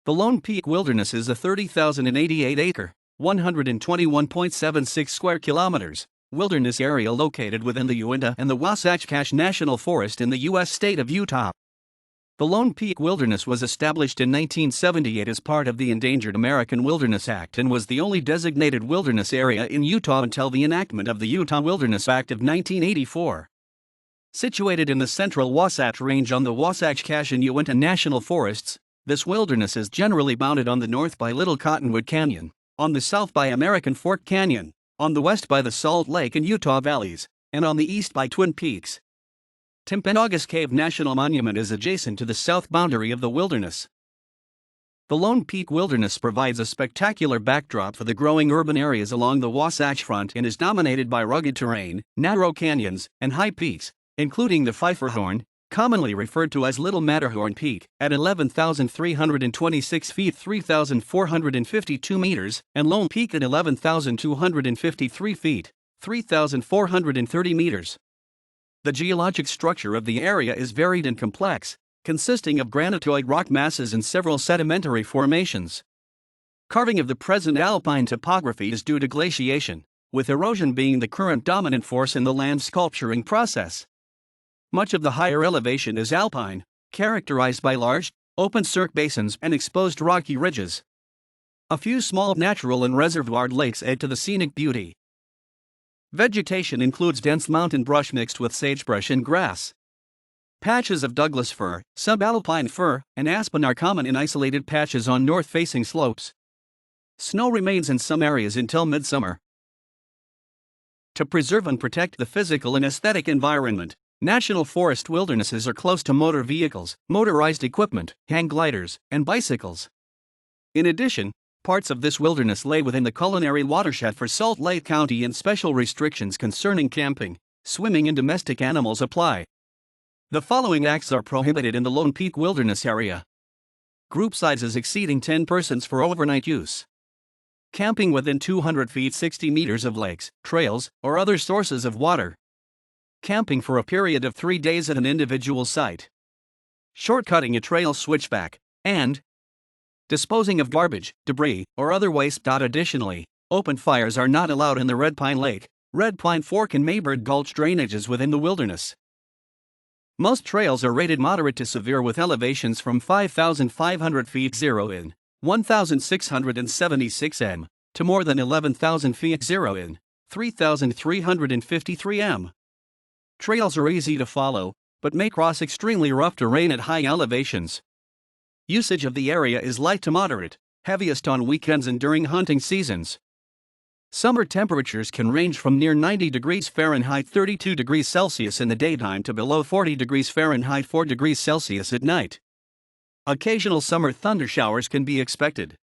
The Lone Peak Wilderness is a 30,088-acre, 121.76 square kilometers, wilderness area located within the Uinta and the Wasatch-Cache National Forest in the U.S. state of Utah. The Lone Peak Wilderness was established in 1978 as part of the Endangered American Wilderness Act and was the only designated wilderness area in Utah until the enactment of the Utah Wilderness Act of 1984. Situated in the central Wasatch Range on the Wasatch-Cache and Uinta National Forests, this wilderness is generally bounded on the north by Little Cottonwood Canyon, on the south by American Fork Canyon, on the west by the Salt Lake and Utah Valleys, and on the east by Twin Peaks. Timpanogos Cave National Monument is adjacent to the south boundary of the wilderness. The Lone Peak Wilderness provides a spectacular backdrop for the growing urban areas along the Wasatch Front and is dominated by rugged terrain, narrow canyons, and high peaks, including the Pfeifferhorn, commonly referred to as Little Matterhorn Peak, at 11,326 feet 3,452 meters, and Lone Peak at 11,253 feet 3,430 meters. The geologic structure of the area is varied and complex, consisting of granitoid rock masses and several sedimentary formations. Carving of the present alpine topography is due to glaciation, with erosion being the current dominant force in the land sculpturing process. Much of the higher elevation is alpine, characterized by large, open cirque basins and exposed rocky ridges. A few small natural and reservoired lakes add to the scenic beauty. Vegetation includes dense mountain brush mixed with sagebrush and grass. Patches of Douglas fir, subalpine fir, and aspen are common in isolated patches on north-facing slopes. Snow remains in some areas until midsummer. To preserve and protect the physical and aesthetic environment, National Forest wildernesses are close to motor vehicles, motorized equipment, hang gliders, and bicycles. In addition, parts of this wilderness lay within the culinary watershed for Salt Lake County, and special restrictions concerning camping, swimming, and domestic animals apply. The following acts are prohibited in the Lone Peak Wilderness area: group sizes exceeding 10 persons for overnight use. Camping within 200 feet 60 meters of lakes, trails, or other sources of water. Camping for a period of 3 days at an individual site. Shortcutting a trail switchback, and disposing of garbage, debris, or other waste. Additionally, open fires are not allowed in the Red Pine Lake, Red Pine Fork, and Maybird Gulch drainages within the wilderness. Most trails are rated moderate to severe with elevations from 5,500 feet 0 in, 1,676 m, to more than 11,000 feet 0 in, 3,353 m. Trails are easy to follow, but may cross extremely rough terrain at high elevations. Usage of the area is light to moderate, heaviest on weekends and during hunting seasons. Summer temperatures can range from near 90 degrees Fahrenheit 32 degrees Celsius in the daytime to below 40 degrees Fahrenheit 4 degrees Celsius at night. Occasional summer thundershowers can be expected.